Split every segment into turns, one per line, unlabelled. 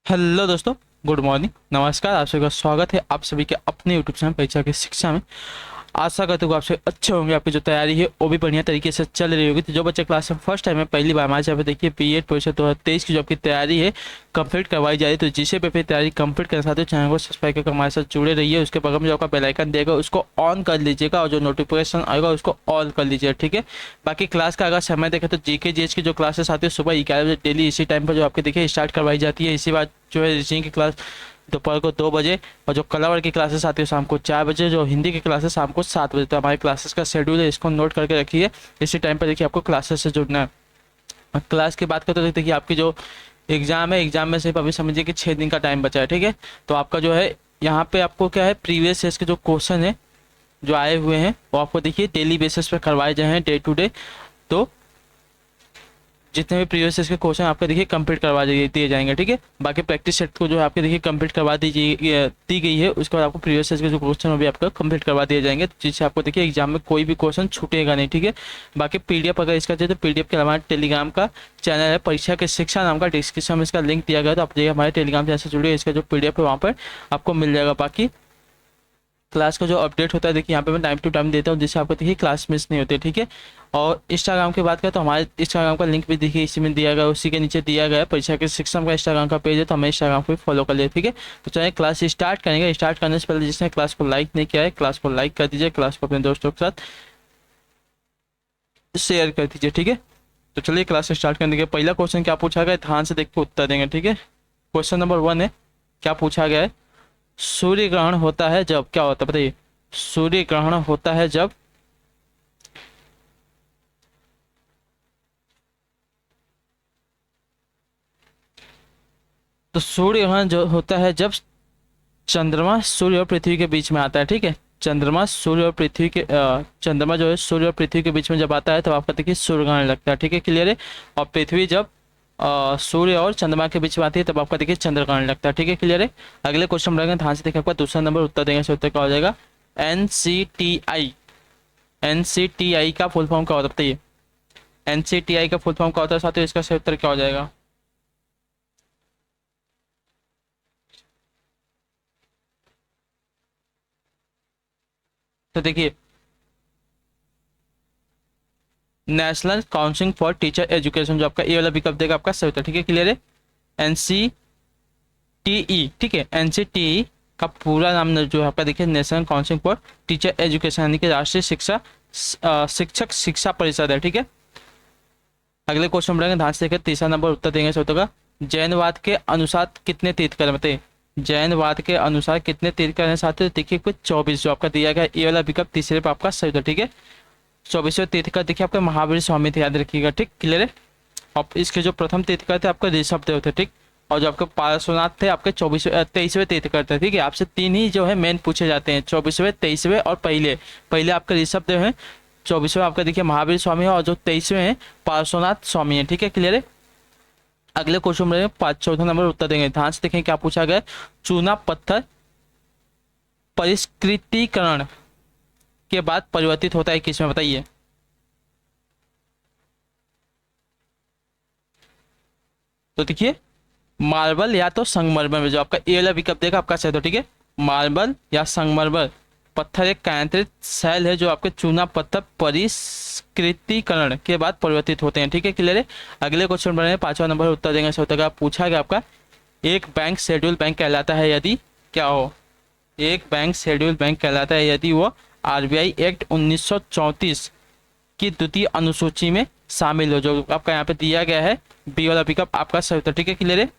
Hello दोस्तों, good morning, नमस्कार। आप सभी का स्वागत है आप सभी के अपने यूट्यूब चैनल परीक्षा की शिक्षा में। आशा करते हो आप सभी अच्छे होंगे, आपकी जो तैयारी है वो भी बढ़िया तरीके से चल रही होगी। तो जो बच्चे क्लास में फर्स्ट टाइम है, पहली बार हमारे चैनल पे देखिए, बीएड परीक्षा 2023 की जो आपकी तैयारी है कंप्लीट करवाई जा रही है। तो जिसे पे तैयारी कंप्लीट करना चाहते हो, चैनल को सब्सक्राइब करके हमारे साथ जुड़े रहिए। उसके बगल में जो आपका बेल आइकन देगा उसको ऑन कर लीजिएगा और जो नोटिफिकेशन आएगा उसको ऑल कर लीजिएगा, ठीक है। बाकी क्लास का अगर समय देखें तो जीके जीएस की जो क्लासेस आती है सुबह 11 बजे डेली इसी टाइम पर जो आपके देखिए स्टार्ट करवाई जाती है। इसी बात जो है रीजनिंग की क्लास दोपहर को 2 बजे, और जो कला वर्ग की क्लासेस आती है शाम को 4 बजे, जो हिंदी की क्लासेस शाम को 7 बजे। तो हमारे क्लासेस का शेड्यूल है, इसको नोट करके रखिए। इसी टाइम पर देखिए आपको क्लासेस से जुड़ना है। और क्लास की बात करते तो देखिए आपकी जो एग्जाम है, एग्जाम में सिर्फ अभी समझिए कि 6 दिन का टाइम बचा है, ठीक है। तो आपका जो है यहाँ पे आपको क्या है, प्रीवियस ईयर्स के जो क्वेश्चन है जो आए हुए हैं वो आपको देखिए डेली बेसिस पे करवाए जाए हैं, डे टू डे। तो जितने भी प्रीवियस ईयर के क्वेश्चन आपके देखिए कंप्लीट करवा दिए जाएंगे, ठीक है। बाकी प्रैक्टिस सेट को जो है आपके देखिए कंप्लीट करवा दी गई है। उसके बाद आपको प्रीवियस ईयर के जो क्वेश्चन भी आपका कंप्लीट करवा दिए जाएंगे, जिससे आपको देखिए एग्जाम में कोई भी क्वेश्चन छूटेगा नहीं, ठीक है। बाकी पीडीएफ अगर इसका चाहिए तो पीडीएफ के अलावा टेलीग्राम का चैनल है परीक्षा के शिक्षा नाम का, डिस्क्रिप्शन में इसका लिंक दिया गया है। तो आप जाइए हमारे टेलीग्राम चैनल से जुड़िए, इसका जो पीडीएफ है वहाँ पर आपको मिल जाएगा। बाकी क्लास का जो अपडेट होता है देखिए यहाँ पे मैं टाइम टू टाइम देता हूँ, जिससे आपको देखिए क्लास मिस नहीं होती, ठीक है। और इंस्टाग्राम की बात करें तो हमारे इंस्टाग्राम का लिंक भी देखिए इसी में दिया गया है, उसी के नीचे दिया गया है। परीक्षा के शिक्षण का इंस्टाग्राम का पेज है, तो हमें इंस्टाग्राम को भी फॉलो कर लिया, ठीक है। तो चलिए क्लास स्टार्ट करेंगे। स्टार्ट करने से पहले जिसने क्लास को लाइक नहीं किया है, क्लास को लाइक कर दीजिए, क्लास को अपने दोस्तों के साथ शेयर कर दीजिए, ठीक है। तो चलिए क्लास स्टार्ट करने के पहला क्वेश्चन क्या पूछा गया है, ध्यान से देख के उत्तर देंगे, ठीक है। क्वेश्चन नंबर 1 है, क्या पूछा गया है। सूर्य ग्रहण होता है जब, क्या होता है बताइए। सूर्य ग्रहण होता है जब तो सूर्य ग्रहण जो होता है जब चंद्रमा सूर्य और पृथ्वी के बीच में आता है, ठीक है। चंद्रमा सूर्य और पृथ्वी के चंद्रमा जो है सूर्य और पृथ्वी के बीच में जब आता है तब आपका देखिए सूर्य ग्रहण लगता है, ठीक है, क्लियर है। और पृथ्वी जब सूर्य और चंद्रमा के बीच में आती है तब आपका देखिए चंद्र ग्रहण लगता है, ठीक है, क्लियर है। अगले क्वेश्चन रहेंगे, ध्यान से देखिए, आपका दूसरा नंबर उत्तर देंगे, से उत्तर क्या हो जाएगा। एनसीटीआई। एनसीटीआई का फुल फॉर्म क्या होता है बताइए। एनसीटीआई का फुल फॉर्म क्या होता है साथियों, इसका सही उत्तर क्या हो जाएगा। तो देखिए, national council for teacher education, जो आपका ए वाला विकल्प देगा आपका सही उत्तर, ठीक है, क्लियर है। एनसीटीई, ठीक है, एनसीटीई का पूरा नाम जो है आपका देखिए national council for teacher education, यानी कि राष्ट्रीय शिक्षक शिक्षा परिषद है, ठीक है। अगले क्वेश्चन बढ़ेंगे, ध्यान से देखिए, तीसरा नंबर उत्तर देंगे सही होगा। जैनवाद के अनुसार कितने तीर्थंकर बताइए। जैनवाद के अनुसार कितने तीर्थंकर हैं साथियों, देखिए कुछ 24 जो आपका दिया गया ये वाला विकल्प तीसरे पर आपका सही होता है, ठीक है। 24वें तीर्थंकर देखिए आपका महावीर स्वामी थे, याद रखिएगा, ठीक, क्लियर है। और इसके जो प्रथम तीर्थंकर थे आपका ऋषभ देव थे, ठीक। और जो आपके पार्श्वनाथ थे आपके 23वें तीर्थंकर थे, ठीक है। आपसे तीन ही जो है मेन पूछे जाते हैं, 24वें, 23वें और पहले। पहले आपके ऋषभ देव हैं, 24वें आपका देखिए महावीर स्वामी है, और जो 23वें हैं पार्श्वनाथ स्वामी है, ठीक है, क्लियर है। अगले क्वेश्चन में 14 नंबर उत्तर देंगे, ध्यान से देखें क्या पूछा गया। चूना पत्थर परिष्कृतीकरण के बाद परिवर्तित होता है किसमें बताइए। तो देखिए, मार्बल या तो संगमरमर में, जो आपका ए वाला विकल्प देगा आपका सही, तो ठीक है, मार्बल या संगमरमर पत्थर एक कायांतरित शैल है जो आपके चूना पत्थर परिष्कृतीकरण के बाद परिवर्तित होते हैं, ठीक है, क्लियर है। अगले क्वेश्चन बने 5वां नंबर उत्तर देंगे सही होगा। पूछा गया आपका, एक बैंक शेड्यूल बैंक कहलाता है यदि क्या हो। एक बैंक शेड्यूल बैंक कहलाता है यदि वो आरबीआई एक्ट 1934 की द्वितीय अनुसूची में शामिल हो, जो आपका यहाँ पे दिया गया है बी वाला पिकअप आपका सही उत्तर, ठीक है, क्लियर है।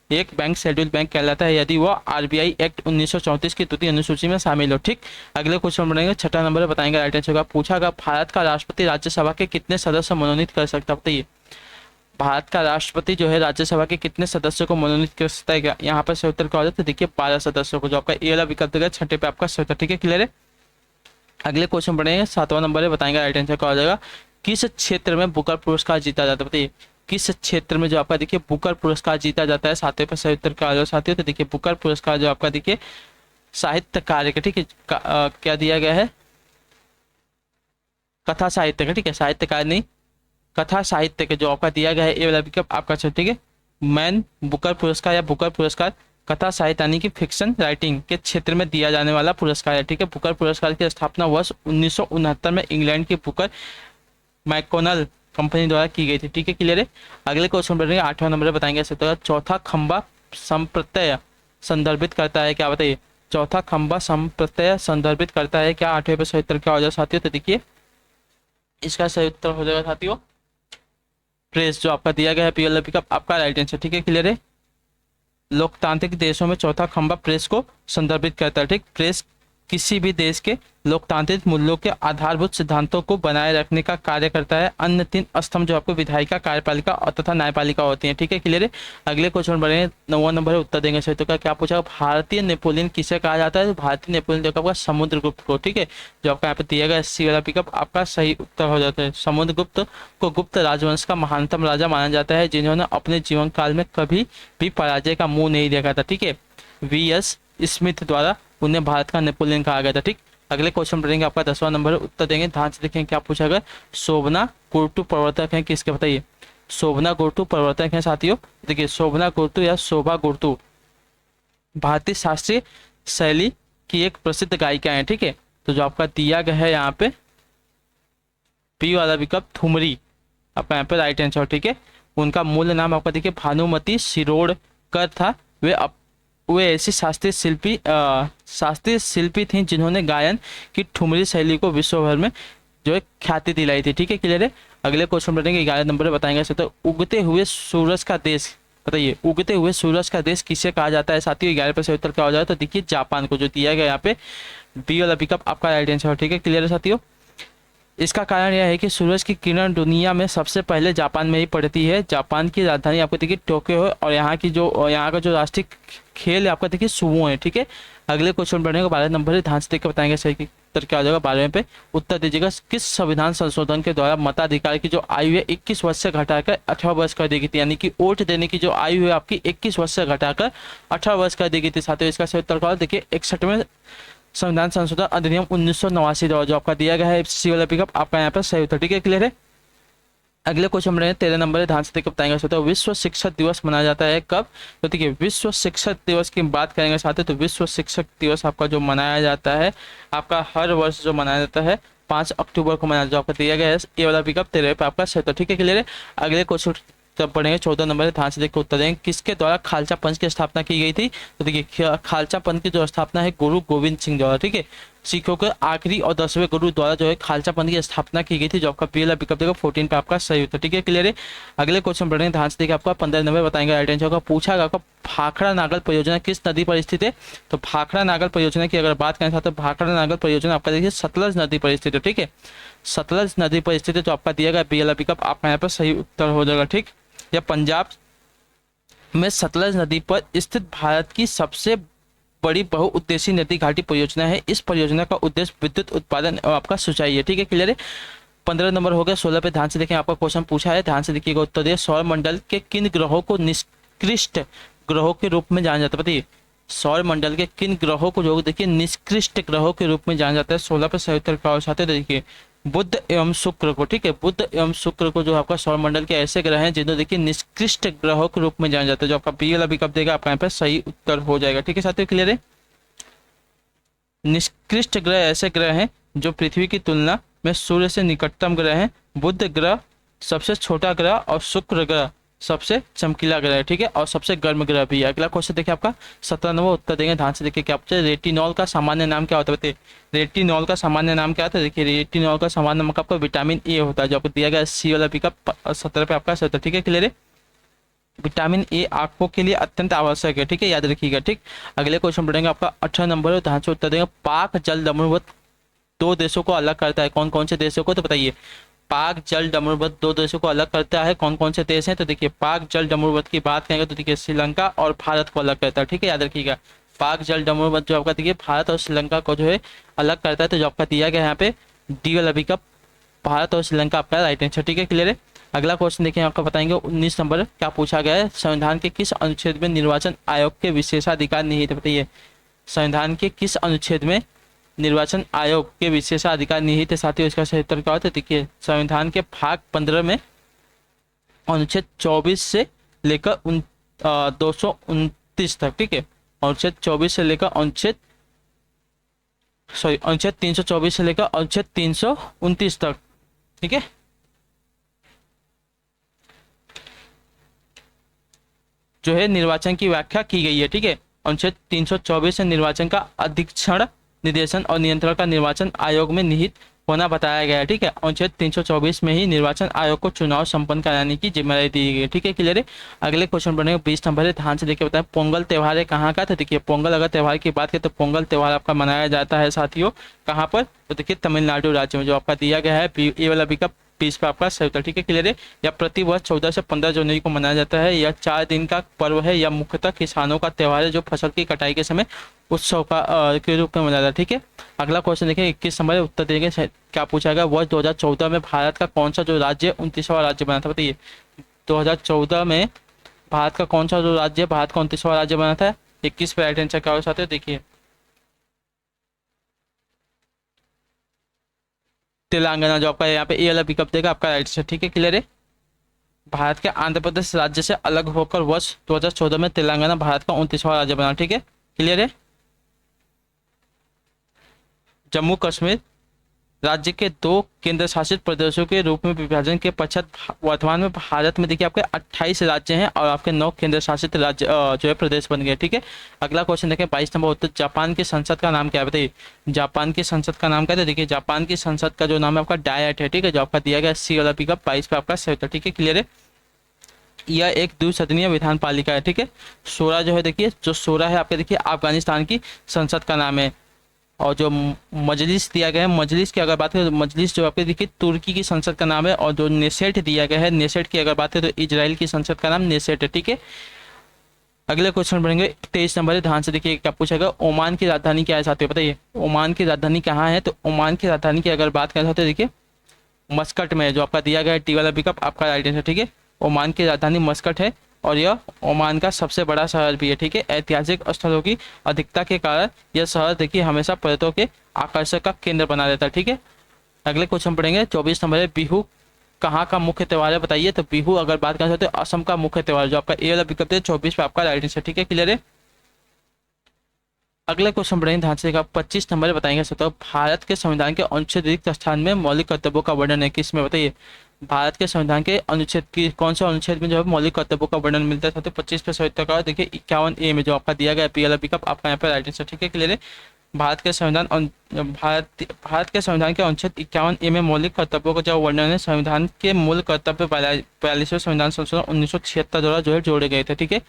एक बैंक शेड्यूल बैंक कहलाता है यदि वो आरबीआई एक्ट 1934 की द्वितीय अनुसूची में शामिल हो, ठीक। अगले क्वेश्चन बढ़ेंगे, छठा नंबर बताएंगे राइट आंसर का। पूछा गया, भारत का राष्ट्रपति राज्यसभा के कितने सदस्य मनोनीत कर सकता है बताइए। भारत का राष्ट्रपति जो है राज्यसभा के कितने सदस्यों को मनोनीत कर सकता है, यहाँ पर सही उत्तर क्या हो जाता है, देखिए 12 सदस्यों को, जो आपका ए वाला विकल्प देगा छठे पे आपका सही उत्तर, ठीक है, क्लियर है। अगले क्वेश्चन बढ़ेंगे, 7वां नंबर है, बताएंगे राइट आंसर क्या हो जाएगा। किस क्षेत्र में बुकर पुरस्कार जीता जाता है बताइए। किस क्षेत्र में जो आपका देखिए बुकर पुरस्कार जीता जाता है, सातवें पर सही उत्तर क्या हो जाएगा साथियों। तो देखिए बुकर पुरस्कार जो आपका देखिए साहित्य कार्य का, ठीक है, क्या दिया गया है, कथा साहित्य का, ठीक है, साहित्य कार्य नहीं, कथा साहित्य का जो आपका दिया गया है ये वाला विकल्प आपका सही, ठीक है। मैन बुकर पुरस्कार या बुकर पुरस्कार कथा साहित्य यानी कि फिक्शन राइटिंग के क्षेत्र में दिया जाने वाला पुरस्कार है। ठीक है, बुकर पुरस्कार की स्थापना वर्ष 1969 में इंग्लैंड की बुकर मैकोनल कंपनी द्वारा की गई थी। ठीक है, क्लियर है। अगले क्वेश्चन बढ़ेंगे, 8वां नंबर बताएंगे चौथा खंबा संप्रत्यय संदर्भित करता है क्या, बताइए। चौथा खंबा संप्रत्यय संदर्भित करता है क्या, 8वें पे सही उत्तर क्या हो जाएगा साथियों, तो देखिए इसका सही उत्तर हो जाएगा साथियों प्रेस, जो आपका दिया गया है पीएलएपी का आपका राइट आंसर। ठीक है, क्लियर है। लोकतांत्रिक देशों में चौथा खंबा प्रेस को संदर्भित करता है। ठीक, प्रेस किसी भी देश के लोकतांत्रिक मूल्यों के आधारभूत सिद्धांतों को बनाए रखने का कार्य करता है। अन्य 3 स्तंभ जो आपको विधायिका, कार्यपालिका और तथा न्यायपालिका होती हैं। ठीक है, क्लियर है। अगले क्वेश्चन बढ़े, 9वां नंबर है, उत्तर देंगे सही। तो क्या पूछा, भारतीय नेपोलियन किसे कहा जाता है, भारतीय नेपोलियन जो आपका समुद्रगुप्त को। ठीक है, जो आपका यहाँ पे दिया गया एससी वाला पिकअप आपका सही उत्तर हो जाता है। समुद्रगुप्त को गुप्त राजवंश का महानतम राजा माना जाता है, जिन्होंने अपने जीवन काल में कभी भी पराजय का मुंह नहीं देखा था। ठीक है, वीएस स्मिथ द्वारा उन्हें भारत का नेपोलियन कहा गया था। ठीक, अगले क्वेश्चन पढ़ेंगे आपका 10वां नंबर, उत्तर देंगे ध्यान से देखें क्या पूछा गया। शोभना गुरुटु प्रवर्तक हैं किसके, बताइए। शोभना गुरुटु प्रवर्तक हैं साथियों, देखिए शोभना गुरुटु या शोभा गुरुटु भारतीय शास्त्रीय शैली की एक प्रसिद्ध गायिका है। ठीक है, तो जो आपका दिया गया है यहाँ पे पी वाला विकल्प ठुमरी आपका यहाँ पे राइट आंसर। ठीक है, उनका मूल नाम आपका देखिए भानुमति शिरोडकर था। वे ऐसी शास्त्रीय शिल्पी थी जिन्होंने गायन की ठुमरी शैली को विश्व भर में जो है ख्याति दिलाई थी। ठीक है, क्लियर है। अगले क्वेश्चन बढ़ेंगे, 11 नंबर बताएंगे तो उगते हुए सूरज का देश, बताइए उगते हुए सूरज का देश किसे कहा जाता है साथियों। 11 पे से उत्तर क्या हो जाए, तो देखिए जापान को, जो दिया गया यहाँ पे बी वाला पिकअप आपका राइट आंसर। ठीक है, क्लियर है साथियों। इसका कारण यह है कि सूरज की किरण दुनिया में सबसे पहले जापान में ही पड़ती है। जापान की राजधानी आपको देखिए टोक्यो है, और यहाँ का जो राष्ट्रीय खेल है आपका देखिए सुमो है। ठीक है, अगले क्वेश्चन बढ़ने को 12 नंबर है, ध्यान से देख के बताएंगे सही उत्तर क्या हो जाएगा। 12वें पे उत्तर दीजिएगा, किस संविधान संशोधन के द्वारा मताधिकार की जो आयु है 21 वर्ष से घटाकर 18 वर्ष कर दी गई थी, यानी कि वोट देने की जो आयु है आपकी 21 वर्ष से घटाकर 18 वर्ष कर दी गई थी साथियों। इसका सही उत्तर क्या, देखिए 61वें संविधान संशोधन अधिनियम 1989 द्वारा जो आपका दिया गया है सी वाला पिकअप आपका यहाँ पर सही उत्तर। ठीक है, क्लियर है। अगले क्वेश्चन में 13 नंबर है, ध्यान से देखकर बताएंगे। तो विश्व शिक्षक दिवस मनाया जाता है कब, तो देखिए विश्व शिक्षक दिवस की बात करेंगे साथ, तो विश्व शिक्षक दिवस आपका जो मनाया जाता है आपका हर वर्ष जो मनाया जाता है 5 अक्टूबर को मनाया, जो आपका दिया गया है ये वाला पिकअप 13 पे आपका सही उत्तर। ठीक है, क्लियर है। अगले क्वेश्चन तब पढ़ेंगे 14 नंबर है, ध्यान से देखकर उत्तर देंगे, किसके द्वारा खालसा पंथ की स्थापना की गई थी, तो देखिए खालसा पंथ की जो स्थापना है गुरु गोविंद सिंह द्वारा। ठीक है, सिखों के आखिरी और 10वें गुरु द्वारा जो है खालसा पंथ की स्थापना की गई थी, जो आपका पीएल पिकअप देगा 14 पे आपका सही उत्तर। ठीक है, क्लियर है। अगले क्वेश्चन पढ़ेंगे, ध्यान से देखिए आपका 15 नंबर बताएंगे राइट आंसर का। पूछा गया भाखड़ा नागल परियोजना किस नदी पर स्थित है, तो भाखड़ा नागल परियोजना की अगर बात करें तो भाखड़ा नागल परियोजना आपका देखिए सतलज नदी पर स्थित है। ठीक है, सतलज नदी पर स्थित है, जो आपका दिया गया पीएल पिकअप आपका यहाँ पर सही उत्तर हो जाएगा। ठीक, या पंजाब में सतलज नदी पर स्थित भारत की सबसे बड़ी बहुउद्देशीय नदी घाटी परियोजना है। इस परियोजना का उद्देश्य विद्युत उत्पादन और आपका सिंचाई है। ठीक है, क्लियर है। 15 नंबर हो गया। 16 पे ध्यान से देखें, आपका क्वेश्चन पूछा है, ध्यान से देखिएगा उत्तर दिए। सौर मंडल के किन ग्रहों को निष्कृष्ट ग्रहों के रूप में जाना जाता है, बताइए सौर मंडल के किन ग्रहों को जो देखिए निष्कृष्ट ग्रहों के रूप में जाना जाता है। 16 पे सही उत्तर क्या हो सकता है, देखिए बुध एवं शुक्र को। ठीक है, बुध एवं शुक्र को जो आपका सौरमंडल के ऐसे ग्रह हैं जिन्हें देखिए निष्कृष्ट ग्रहों के रूप में जाना जाता है, जो आपका बी वाला विकल्प देगा आपका यहाँ पे सही उत्तर हो जाएगा। ठीक है साथियों, क्लियर है। निष्कृष्ट ग्रह ऐसे ग्रह हैं जो पृथ्वी की तुलना में सूर्य से निकटतम ग्रह हैं। बुध ग्रह सबसे छोटा ग्रह और शुक्र ग्रह सबसे चमकीला ग्रह है। ठीक है, और सबसे गर्म ग्रह भी है। अगला क्वेश्चन देखिए आपका 17 नंबर उत्तर देंगे, ध्यान से देखिए क्या पूछा, रेटिनॉल का सामान्य नाम क्या होता है, बताइए रेटिनॉल का सामान्य नाम क्या होता है। देखिए रेटिनॉल का सामान्य नाम आपका विटामिन ए होता है, जो आपको दिया गया सी वाला पिकअप 17 पे आपका 17। ठीक है, क्लियर है। विटामिन ए आंखों के लिए अत्यंत आवश्यक है। ठीक है, याद रखिएगा। ठीक, अगले क्वेश्चन पढ़ेंगे आपका 18 नंबर, ध्यान से उत्तर देंगे। पाक जल डमरूवत 2 देशों को अलग करता है, कौन कौन से देशों को, तो बताइए पाक जल डमरूवत 2 देशों को अलग करता है, कौन कौन से देश हैं, तो देखिए पाक जल डमरूवत की बात करेंगे तो देखिए श्रीलंका और भारत को अलग करता है। ठीक है, याद रखिएगा। पाक जल डमरूवत जो आपका देखिए भारत और श्रीलंका को जो है अलग करता है, तो जो आपका दिया गया यहाँ पे डी वाला विकल्प भारत और श्रीलंका आपका राइट आंसर। ठीक है, क्लियर है। अगला क्वेश्चन देखिए आपको बताएंगे 19 नंबर क्या पूछा गया है, संविधान के किस अनुच्छेद में निर्वाचन आयोग के विशेषाधिकार निहित है, बताइए संविधान के किस अनुच्छेद में निर्वाचन आयोग के विशेषाधिकार निहित है साथियों। इसका सही उत्तर क्या होता है, देखिए संविधान के भाग 15 में अनुच्छेद 24 से लेकर 229 तक, ठीक है। अनुच्छेद 24 से लेकर अनुच्छेद 324 से लेकर अनुच्छेद 329 तक, ठीक है। जो है निर्वाचन की व्याख्या की गई है, ठीक है। अनुच्छेद 324 से निर्वाचन का अधीक्षण, निर्देशन और नियंत्रण का निर्वाचन आयोग में निहित होना बताया गया है, ठीक है। अनुच्छेद 324 में ही निर्वाचन आयोग को चुनाव संपन्न कराने की जिम्मेदारी दी गई है, ठीक है। क्लियर है। अगले क्वेश्चन बनेगा 20 नंबर है, ध्यान से देखिए बताएं। पोंगल त्यौहार है कहाँ का? तो देखिए पोंगल अगर त्यौहार की बात करें तो पोंगल त्यौहार आपका मनाया जाता है साथियों कहाँ पर? तो देखिए तमिलनाडु राज्य में, जो आपका दिया गया है ये वाला विकल्प 20 पे आपका सही उत्तर, ठीक है। क्लियर है। या प्रतिवर्ष 14 से 15 जनवरी को मनाया जाता है। यह 4 दिन का पर्व है। यह मुख्यतः किसानों का त्यौहार है जो फसल की कटाई के समय उत्सव का के रूप में मनाया जाता है, ठीक है। अगला क्वेश्चन देखिए 21 नंबर उत्तर देंगे क्या पूछा गया। वर्ष 2014 में भारत का कौन सा जो राज्य 29वां राज्य बना था? बताइए 2014 में भारत का कौन सा जो राज्य भारत का 29वां राज्य बना था? 21 पे राइट आंसर क्या हो सकता है? देखिए तेलंगाना, जो आपका यहाँ पे ए वाला विकल्प देगा आपका राइट आंसर, ठीक है। क्लियर है। भारत के आंध्र प्रदेश राज्य से अलग होकर वर्ष 2014 में तेलंगाना भारत का 29वां राज्य बना, ठीक है। क्लियर है। जम्मू कश्मीर राज्य के 2 केंद्र शासित प्रदेशों के रूप में विभाजन के पश्चात वर्तमान में भारत में देखिए आपके 28 राज्य हैं और आपके 9 केंद्र शासित राज्य जो है प्रदेश बन गए, ठीक है। अगला क्वेश्चन देखें 22 नंबर उत्तर। जापान की संसद का नाम क्या है? बताइए जापान की संसद का नाम क्या है? देखिए जापान की संसद का जो नाम है आपका डायट है, ठीक है। जो आपका दिया गया सी वाला पिकअप 22 पे आपका सही उत्तर, ठीक है। क्लियर है। यह एक द्विसदनीय विधान पालिका है, ठीक है। शोरा जो है देखिए जो शोरा है आपके देखिए अफगानिस्तान की संसद का नाम है। और जो मजलिस दिया गया है, मजलिस की अगर बात करें तो मजलिस जो आपके देखिए तुर्की की संसद का नाम है। और जो नेसेट दिया गया है, नेसेट की अगर बात करें तो इजराइल की संसद का नाम नेसेट है, ठीक है। अगले क्वेश्चन बढ़ेंगे 23 नंबर है, ध्यान से देखिए क्या पूछा गया। ओमान की राजधानी क्या है साथियों? बताइए ओमान की राजधानी कहाँ है? तो ओमान की राजधानी की अगर बात करें तो देखिए मस्कट में है। जो आपका दिया गया है टी वाला पिकअप आपका राइट आंसर, ठीक है। ओमान की राजधानी मस्कट है और यह ओमान का सबसे बड़ा शहर भी है, ठीक है। ऐतिहासिक स्थलों की अधिकता के कारण यह शहर देखिए हमेशा पर्यटकों के आकर्षण का केंद्र बना रहता है, ठीक है। अगले क्वेश्चन पढ़ेंगे 24 नंबर है। बिहू कहाँ का मुख्य त्यौहार है? बताइए। तो बिहू अगर बात करना चाहते हो असम का मुख्य त्यौहार, जो आपका ए वाला विकल्प है 24 पे आपका राइट आंसर, ठीक है। क्लियर है। अगले क्वेश्चन पढ़ेंगे ध्यान से 25 नंबर बताएंगे तो भारत के संविधान के अनुच्छेद रिक्त स्थान में मौलिक कर्तव्यों का वर्णन है किसमें? बताइए भारत के संविधान के अनुच्छेद की कौन सा अनुच्छेद में जो है मौलिक कर्तव्यों का वर्णन मिलता है? 25 पे सही उत्तर का देखिए 51A में, जो आपका दिया गया पी वाला पिकअप आपका यहाँ पे राइट आंसर, ठीक है। क्लियर है। भारत के संविधान भारत के संविधान के अनुच्छेद 51A में मौलिक कर्तव्यों का जो वर्णन है संविधान के मूल कर्तव्य 42वें संविधान संशोधन 1976 द्वारा जो है जोड़े गए थे, ठीक है।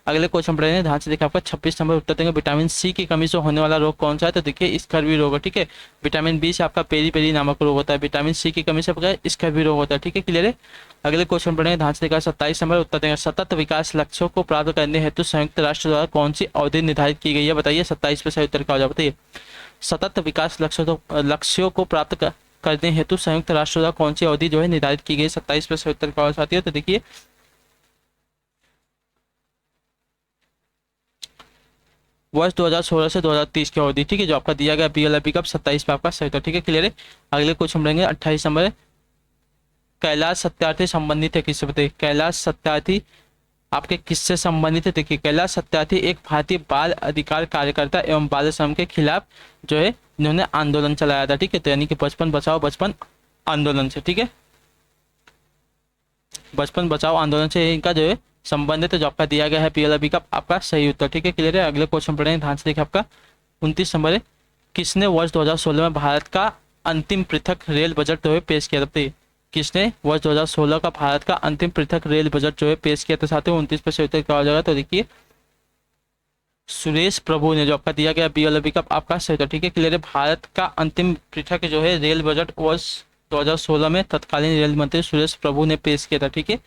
अगले क्वेश्चन पढ़ेंगे ध्यान से देखिए आपका 26 नंबर उत्तर देंगे। विटामिन सी की कमी से होने वाला रोग कौन सा है? तो देखिए स्कर्वी रोग है, ठीक है। विटामिन बी से आपका पेरी पेरी नामक रोग होता है। विटामिन सी की कमी से आपका स्कर्वी रोग होता है, ठीक है। क्लियर है। अगले क्वेश्चन पढ़ेंगे ध्यान से देखिए 27 नंबर उत्तर देंगे। सतत विकास लक्ष्यों को प्राप्त करने हेतु संयुक्त राष्ट्र द्वारा कौन सी अवधि निर्धारित की गई है? बताइए 27 पे सही उत्तर का हो जाए। बताइए सतत विकास लक्ष्यों को प्राप्त करने हेतु संयुक्त राष्ट्र द्वारा कौन सी अवधि जो है निर्धारित की गई? 27 पे सही उत्तर का हो जाती है। तो देखिए वर्ष 2016 से 2030 की अवधि, ठीक है। जो आपका दिया गया बी वाला पिकअप 27 पे आपका सही उत्तर, ठीक है। क्लियर है। अगले क्वेश्चन पढ़ेंगे 28 नंबर है। कैलाश सत्यार्थी संबंधित है किससे? बताइए कैलाश सत्यार्थी आपके किससे संबंधित है? देखिए कैलाश सत्यार्थी एक भारतीय बाल अधिकार कार्यकर्ता एवं बाल श्रम के खिलाफ जो है इन्होंने आंदोलन चलाया था, ठीक है। तो यानी कि बचपन बचाओ बचपन आंदोलन से, ठीक है। बचपन बचाओ आंदोलन से इनका जो है संबंध है। तो जो आपका दिया गया है पीएलबी का आपका सही उत्तर, ठीक है। क्लियर है। अगले क्वेश्चन पढ़ेंगे ध्यान से देखिए आपका 29 नंबर है। किसने वर्ष 2016 में भारत का अंतिम पृथक रेल बजट जो है पेश किया था? किसने वर्ष 2016 का भारत का अंतिम पृथक रेल बजट जो है पेश किया था? साथियों 29 पे सही उत्तर क्या हो जाएगा? तो देखिए सुरेश प्रभु ने, जो आपका दिया गया बीएलबी का आपका सही उत्तर, ठीक है। क्लियर है। भारत का अंतिम पृथक जो है रेल बजट वर्ष 2016 में तत्कालीन रेल मंत्री सुरेश प्रभु ने पेश किया था, ठीक है।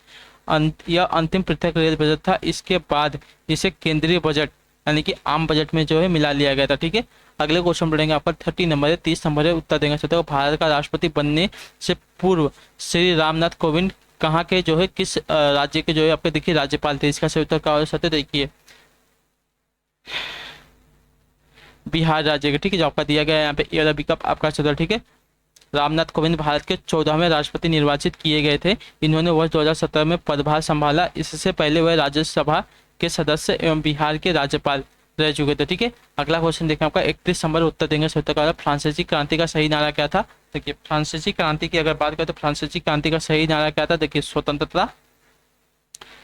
यह अंतिम पृथक रेल बजट था। इसके बाद इसे केंद्रीय बजट यानी कि आम बजट में जो है मिला लिया गया था, ठीक है। अगले क्वेश्चन पढ़ेंगे आपका 30 नंबर है। 30 नंबर है उत्तर देंगे सकते हो। भारत का राष्ट्रपति बनने से पूर्व श्री रामनाथ कोविंद कहाँ के जो है किस राज्य के जो है आपके देखिए राज्यपाल थे? इसका सही उत्तर क्या हो सकता है? देखिए बिहार राज्य के, ठीक है। जो आपका दिया गया है यहाँ पे ये वाला विकल्प आपका सही उत्तर, ठीक है। रामनाथ कोविंद भारत के 14वें राष्ट्रपति निर्वाचित किए गए थे। इन्होंने वर्ष 2017 में पदभार संभाला। इससे पहले वह राज्यसभा के सदस्य एवं बिहार के राज्यपाल रह चुके थे। ठीक है, अगला क्वेश्चन देखें आपका 31 नंबर उत्तर देंगे उत्तर का फ्रांसीसी क्रांति का सही नारा क्या था। देखिए फ्रांसीसी क्रांति की अगर बात करें तो फ्रांसीसी क्रांति का सही नारा क्या था। देखिए स्वतंत्रता,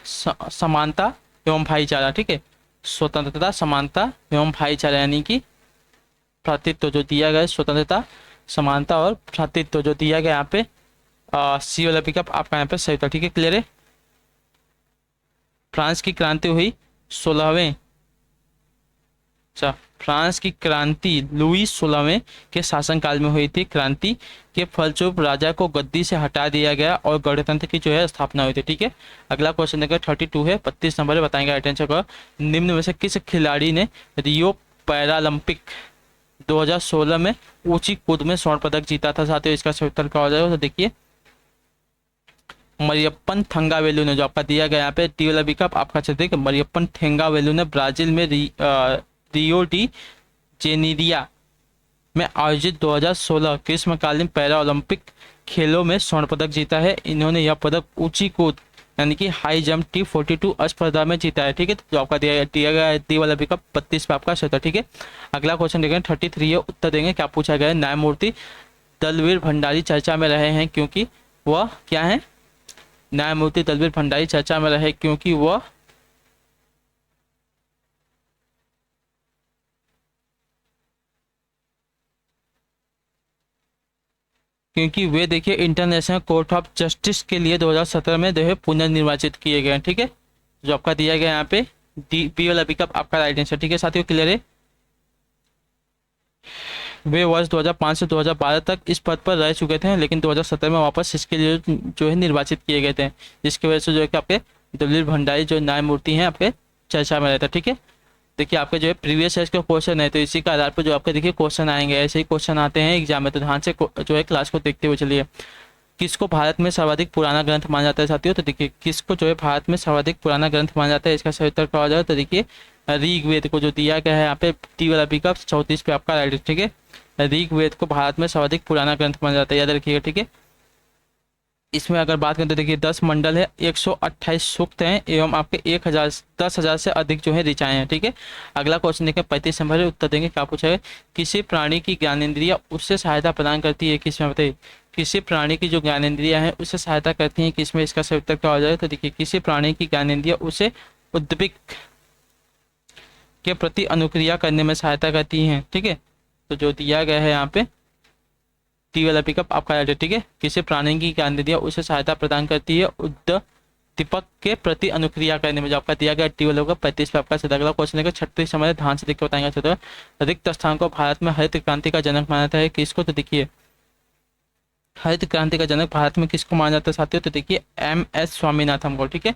समानता एवं भाईचारा। ठीक है, स्वतंत्रता, समानता एवं भाईचारा, यानी कि भ्रातृत्व जो दिया गया है, स्वतंत्रता, समानता और भ्रातृत्व जो दिया गया यहाँ पे सी वाला पिकअप आपका यहाँ पे सही था। ठीक है, क्लियर है। फ्रांस की क्रांति हुई 16वें, अच्छा फ्रांस की क्रांति लुई 16वें के शासनकाल में हुई थी। क्रांति के फलस्वरूप राजा को गद्दी से हटा दिया गया और गणतंत्र की जो है स्थापना हुई थी। ठीक है, अगला क्वेश्चन देखिए 32 है, 32 नंबर बताएंगे अटेंशन को। निम्न में से किस खिलाड़ी ने रियो पैरालंपिक 2016 में ऊंची कूद में स्वर्ण पदक जीता था। साथियों इसका सही उत्तर क्या हो जाएगा, तो देखिए मरियप्पन थंगावेलु ने, जो आपका दिया गया यहाँ पे टी वाला विकल्प आपका क्षेत्र मरियप्पन थेंगावेलु ने ब्राजील में रियो डी जेनेरिया में आयोजित 2016 ग्रीष्मकालीन पैरा ओलंपिक खेलों में स्वर्ण पदक जीता है। इन्होंने यह पदक ऊंची कूद यानी कि हाई जंप T42 स्पर्धा में जीता है। ठीक है, तो जो आपका दिया गया डी वाला विकल्प 32 पे आपका सही था। ठीक है, अगला क्वेश्चन देखेंगे 33 है, उत्तर देंगे क्या पूछा गया है। न्यायमूर्ति दलवीर भंडारी चर्चा में रहे हैं क्योंकि वह क्या है, न्यायमूर्ति दलवीर भंडारी चर्चा में रहे क्योंकि वह वे देखिए इंटरनेशनल कोर्ट ऑफ जस्टिस के लिए 2017 में जो है पुनर्निर्वाचित किए गए हैं। ठीक है, जो आपका दिया गया यहाँ पे डी बी वाला विकल्प आपका राइट आंसर। ठीक है साथियों, क्लियर है। वे वर्ष 2005 से 2012 तक इस पद पर रह चुके थे, लेकिन 2017 में वापस इसके लिए जो है निर्वाचित किए गए थे, जिसकी वजह से जो है कि आपके दलवीर भंडारी जो न्यायमूर्ति हैं आपके चर्चा में रहता है। ठीक है, देखिए आपके जो है प्रीवियस ईयर के क्वेश्चन है, तो इसी के आधार पर जो आपके देखिए क्वेश्चन आएंगे, ऐसे ही क्वेश्चन आते हैं एग्जाम में, तो ध्यान से जो है क्लास को देखते हुए चलिए। किसको भारत में सर्वाधिक पुराना ग्रंथ माना जाता है साथियों, तो देखिए किसको जो है भारत में सर्वाधिक पुराना ग्रंथ माना जाता है, इसका सही उत्तर कहा जाए तो देखिए ऋग्वेद को जो दिया गया है यहाँ पे टी वाला विकल्प 34 पे आपका राइट। ठीक है, ऋग्वेद को भारत में सर्वाधिक पुराना ग्रंथ माना जाता है, याद रखिएगा। ठीक है, इसमें अगर बात करें तो देखिए 10 मंडल है, 128 सूक्त हैं एवं आपके 10,000 से अधिक जो है ऋचाएं हैं। ठीक है, अगला क्वेश्चन देखिए 35 नंबर उत्तर देंगे क्या पूछा है। किसी प्राणी की ज्ञानेंद्रिय उससे सहायता प्रदान करती है किसमें, बताइए किसी प्राणी की जो ज्ञानेंद्रिया है उससे सहायता करती है किसमें, इसका सही उत्तर क्या हो जाएगा, तो देखिए किसी प्राणी की ज्ञानेंद्रिय उसे उद्दीपक के प्रति अनुक्रिया करने में सहायता करती हैं। ठीक है, तो जो दिया गया है यहाँ पे टी वाला पिकअप आपका है। ठीक है, किसी प्राणी की ज्ञानेंद्रिया उसे सहायता प्रदान करती है उद्दीपक के प्रति अनुक्रिया करने में, जो आपका दिया गया टी वाला होगा 35 पे आपका सीधा। अगला क्वेश्चन है 36 समय ध्यान से देख के बताएंगे। रिक्त स्थान को भारत में हरित क्रांति का जनक माना जाता है किसको, तो देखिए हरित क्रांति का जनक भारत में किसको माना जाता है साथियों, तो देखिए MS स्वामीनाथन को। ठीक है,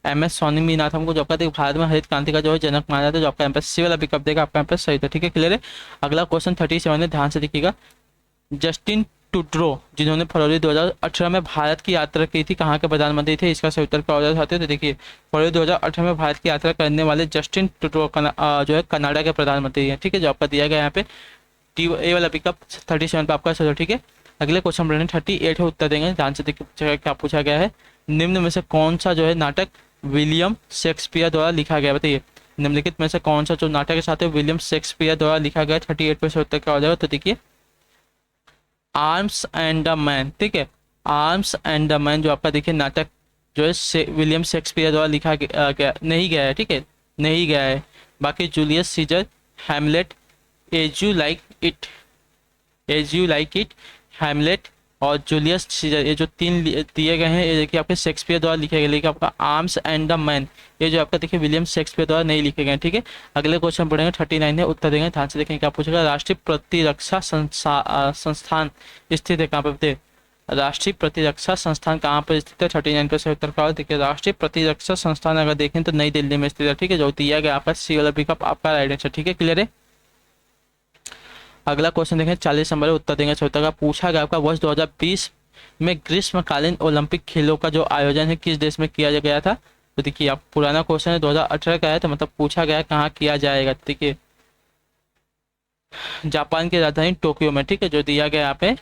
MS स्वामीनाथन को जो आपका भारत में हरित क्रांति का जो है जनक माना जाता है, जो आपका एमपीएससी वाला पिकअप देगा आपका एमपीएस सही था। ठीक है, क्लियर है। अगला क्वेश्चन 37 है, ध्यान से देखिएगा। जस्टिन ट्रूडो जिन्होंने फरवरी 2018 में भारत की यात्रा की थी, कहाँ के प्रधानमंत्री थे, इसका सही उत्तर क्या हो जाता है, तो देखिए फरवरी 2018 में भारत की यात्रा करने वाले जस्टिन ट्रूडो जो है कनाडा के प्रधानमंत्री हैं। ठीक है, जो आपका दिया गया यहाँ पे टी ए वाला पिकअप 37 पे आपका सही। ठीक है, अगले क्वेश्चन बढ़ने 38 है, उत्तर देंगे ध्यान से देखिए क्या पूछा गया है। निम्न में से कौन सा जो है नाटक विलियम शेक्सपियर द्वारा लिखा गया, बताइए निम्नलिखित में से कौन सा जो नाटक के साथ है विलियम शेक्सपियर द्वारा लिखा गया। 38 पे से उत्तर क्या हो जाएगा, तो देखिए आर्म्स एंड द मैन। ठीक है, आर्म्स एंड द मैन जो आपका देखिए नाटक जो है विलियम शेक्सपियर द्वारा लिखा गया नहीं गया है। ठीक है, नहीं गया है। बाकी Julius Caesar, Hamlet, as you like it, Hamlet और जूलियस सीजर, ये जो 3 दिए गए हैं ये देखिए आपके शेक्सपियर द्वारा लिखे गए, लेकिन आपका आर्म्स एंड द मैन ये जो आपका देखिए विलियम शेक्सपियर द्वारा नहीं लिखे गए। ठीक है, अगले क्वेश्चन पढ़ेंगे 39 है, उत्तर देंगे ध्यान से देखेंगे क्या पूछेगा। राष्ट्रीय प्रतिरक्षा संस्थान स्थित है कहाँ पे, बताइए राष्ट्रीय प्रतिरक्षा संस्थान कहाँ पर स्थित है। 39 का सही उत्तर क्या होगा, देखिए राष्ट्रीय प्रतिरक्षा संस्थान अगर देखें तो नई दिल्ली में स्थित है। ठीक है, जो दिया गया आपका सी वाला विकल्प आपका राइट आंसर। ठीक है, क्लियर है। अगला क्वेश्चन देखें 40 नंबर उत्तर देंगे छोटा का पूछा गया आपका वर्ष 2020 में ग्रीष्मकालीन ओलंपिक खेलों का जो आयोजन है किस देश में किया गया था, तो देखिए आप पुराना क्वेश्चन है 2018 का है, तो मतलब पूछा गया कहाँ किया जाएगा, देखिए जापान की राजधानी टोक्यो में। ठीक है, जो दिया गया यहाँ पे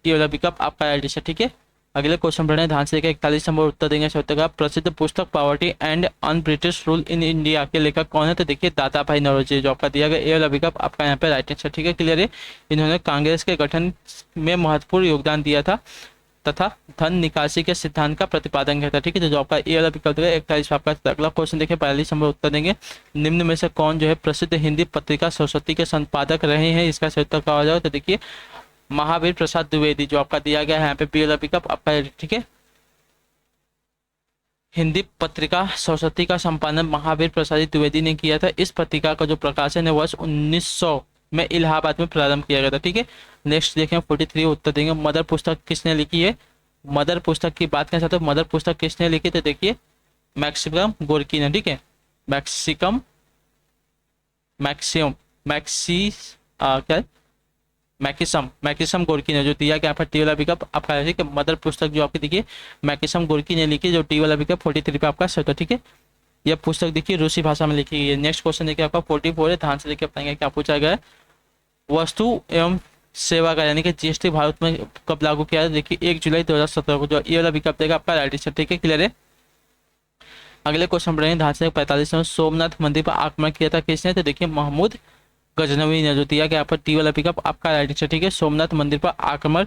ये वाला विकल्प आपका राइट आंसर। ठीक है, अगले क्वेश्चन पढ़े ध्यान से देखिए, 41 नंबर उत्तर देंगे सत्य का। प्रसिद्ध पुस्तक poverty and un British rule in India के लेखक कौन है? तो देखिए दादा भाई नौरोजी, जो आपका दिया गया ए वाला विकल्प आपका यहाँ पे राइट आंसर। ठीक है, क्लियर है। इन्होंने कांग्रेस के गठन में महत्वपूर्ण योगदान दिया था तथा धन निकासी के सिद्धांत का प्रतिपादन किया था। ठीक है, तो जो आपका ए वाला विकल्प है 41 आपका। अगला क्वेश्चन देखिए, 42 नंबर उत्तर देंगे, निम्न में से कौन जो है प्रसिद्ध हिंदी पत्रिका सरस्वती के संपादक रहे हैं? इसका सही उत्तर क्या हो जाएगा? तो देखिए महावीर प्रसाद द्विवेदी, जो आपका दिया गया है यहाँ पे बी वाला विकल्प आपका। ठीक है, हिंदी पत्रिका सरस्वती का संपादन महावीर प्रसाद द्विवेदी ने किया था। इस पत्रिका का जो प्रकाशन है वर्ष 1900 में इलाहाबाद में प्रारंभ किया गया था। ठीक है, नेक्स्ट देखें 43 उत्तर देंगे, मदर पुस्तक किसने लिखी है? मदर पुस्तक की बात करें तो मदर पुस्तक किसने लिखी? तो देखिए मैक्सिकम गोर्की ने। ठीक है, मैक्सिकम मैक्सियम मैक्सी क्या मैकिसम गोर्की ने, जो दिया गया पर टी वाला विकल्प आपका है। ठीक है, मदर पुस्तक जो आपकी देखिए मैकिसम गोर्की ने लिखी, जो टी वाला विकल्प 43 पे आपका सही। ठीक है, यह पुस्तक देखिए रूसी भाषा में लिखी गई है। नेक्स्ट क्वेश्चन देखिए आपका 44 है, ध्यान से देखिए बताएंगे क्या पूछा गया है। वस्तु एवं सेवा कर यानी कि जीएसटी भारत में कब लागू किया है? देखिए 1 जुलाई 2017 को, जो ये वाला विकल्प देगा आपका राइट आंसर। ठीक है, क्लियर है। अगले क्वेश्चन बढ़ेंगे ध्यान से, 45 में सोमनाथ मंदिर पर आक्रमण किया था किसने? तो देखिए महमूद गजनवी ने, जो दिया गया पर टी वाला पिकअप आपका राइट आंसर। ठीक है, सोमनाथ मंदिर पर आक्रमण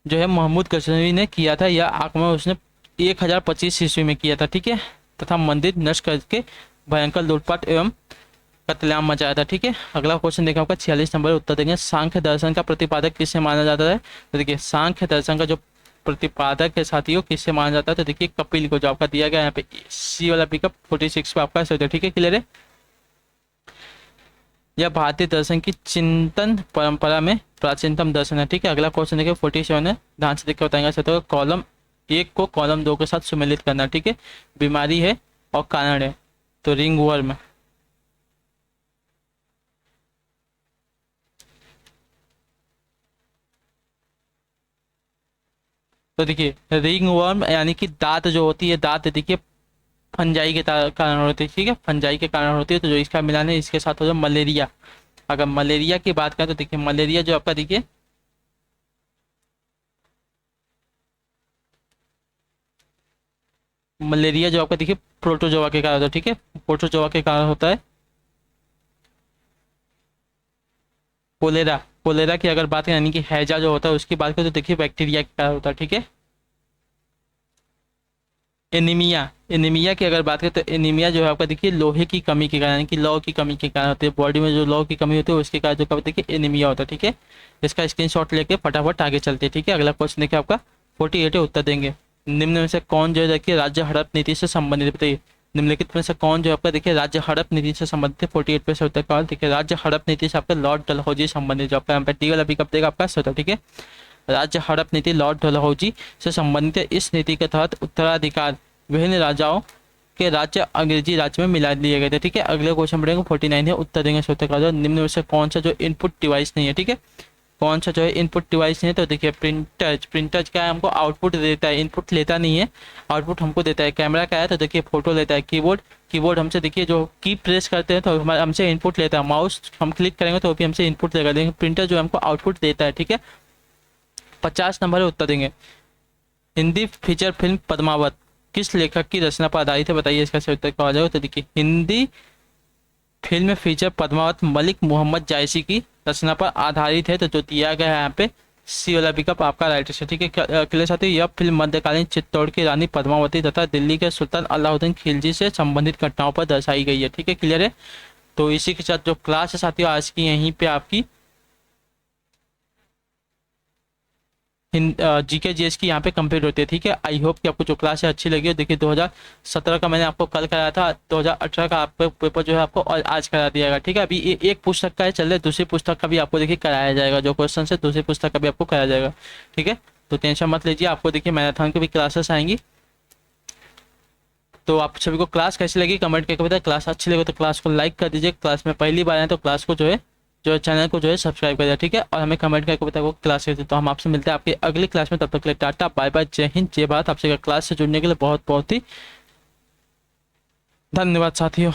जो है महमूद गजनवी ने किया था। यह आक्रमण उसने 1025 ईस्वी में किया था। ठीक है, तथा मंदिर नष्ट करके भयंकर लूटपाट एवं कत्लेआम मचाया था। ठीक है, अगला क्वेश्चन देखा आपका 46 नंबर उत्तर देंगे, सांख्य दर्शन का प्रतिपादक किससे माना जाता है? तो देखिए सांख्य दर्शन का जो प्रतिपादक है साथियों किससे माना जाता है? तो देखिए कपिल को, जो आपका दिया गया यहाँ पे सी वाला पिकअप 46 पे आपका सही। ठीक है, क्लियर है। यह भारतीय दर्शन की चिंतन परंपरा में प्राचीनतम दर्शन है। ठीक है, अगला क्वेश्चन देखिए 47 है, ध्यान से देखकर बताएंगे सर। कॉलम 1 को कॉलम 2 के साथ सुमेलित करना। ठीक है, बीमारी है और कारण है, तो रिंग वर्म। तो देखिए रिंग वर्म यानी कि दांत जो होती है, दांत देखिए फंजाई के कारण होती है। ठीक है, फंजाई के कारण होती है, तो जो इसका मिलान है इसके साथ हो जाए मलेरिया। अगर मलेरिया की बात करें तो देखिए मलेरिया जो आपका देखिए मलेरिया जो आपका देखिए प्रोटोजोआ के कारण होता है। ठीक है, प्रोटोजोआ के कारण होता है। कोलेरा, कोलेरा की अगर बात करें यानी कि हैजा जो होता है उसकी बात करें तो देखिए बैक्टीरिया के कारण होता है। ठीक है, एनीमिया, एनीमिया की अगर बात करें तो एनीमिया जो है आपका देखिए लोहे की कमी के कारण यानी कि लौ की कमी के कारण होती है। बॉडी में जो लौ की कमी होती है उसके कारण जो देखिए एनीमिया होता है। ठीक है, इसका स्क्रीनशॉट लेके फटाफट आगे चलते हैं। ठीक है, अगला क्वेश्चन देखिए आपका 48 उत्तर देंगे, निम्न में से कौन जो है देखिए राज्य हड़प नीति से संबंधित बताइए। निम्नलिखित में से कौन जो आपका देखिए राज्य हड़प नीति से संबंधित है? 48 पे से उत्तर का देखिए राज्य हड़प नीति से आपका लॉर्ड डलहौजी संबंधित, जो आपका यहाँ पे टी वाला पिकअप देगा आपका सही। ठीक है, राज्य हड़प नीति लॉर्ड डलहौजी से संबंधित है। इस नीति के तहत उत्तराधिकार विभिन्न राजाओं के राज्य अंग्रेजी राज्य में मिला दिए गए थे। ठीक है, अगले क्वेश्चन बढ़ेंगे 49 है, उत्तर देंगे सोते का निम्न में से कौन सा जो इनपुट डिवाइस नहीं है? ठीक है, कौन सा जो है इनपुट डिवाइस नहीं है? तो देखिए प्रिंटर्स, प्रिंटर्स क्या है हमको आउटपुट देता है, इनपुट लेता नहीं है, आउटपुट हमको देता है। कैमरा क्या है? तो देखिए फोटो लेता है। कीबोर्ड, कीबोर्ड हमसे देखिए जो की प्रेस करते हैं तो हमसे इनपुट लेता है। माउस हम क्लिक करेंगे तो भी हमसे इनपुट लेगा, लेकिन प्रिंटर जो हमको आउटपुट देता है। ठीक है, 50 नंबर उत्तर देंगे, हिंदी फीचर फिल्म पद्मावत किस लेखक की रचना पर आधारित है? बताइए इसका सही उत्तर क्या हो जाएगा। तो देखिए हिंदी फिल्म फीचर पद्मावत मलिक मोहम्मद जायसी की रचना पर आधारित है, तो जो दिया गया है यहाँ पे सी वाला विकल्प आपका राइट है। ठीक है, क्लियर साथी, यह फिल्म मध्यकालीन चित्तौड़ की रानी पद्मावती तथा दिल्ली के सुल्तान अलाउद्दीन खिलजी से संबंधित घटनाओं पर दर्शाई गई है। ठीक है, क्लियर है। तो इसी के साथ जो क्लास है साथियों आज की यहीं पे आपकी जीके जीएस की यहाँ पे कंप्लीट होती है। ठीक है, आई होप कि आपको जो क्लास है अच्छी लगी हो। देखिए 2017 का मैंने आपको कल कराया था, 2018 का आपका पेपर जो है आपको आज करा दिया गया। ठीक है, अभी एक पुस्तक का है चल रहा है, दूसरी पुस्तक का भी आपको देखिए कराया जाएगा, जो क्वेश्चन है दूसरी पुस्तक का भी आपको कराया जाएगा। ठीक है, तो टेंशन मत लीजिए, आपको देखिए मैराथन की भी क्लासेस आएंगी। तो आप सभी को क्लास कैसी लगी कमेंट करके बताएं। क्लास अच्छी लगी तो क्लास को लाइक कर दीजिए, क्लास में पहली बार आए तो क्लास को जो चैनल को जो है सब्सक्राइब कर दिया। ठीक है, और हमें कमेंट करके बताया वो क्लास कैसे। तो हम आपसे मिलते हैं आपकी अगली क्लास में, तब तक के लिए टाटा बाय बाय, जय हिंद जय भारत। आपसे क्लास से जुड़ने के लिए बहुत बहुत ही धन्यवाद साथियों।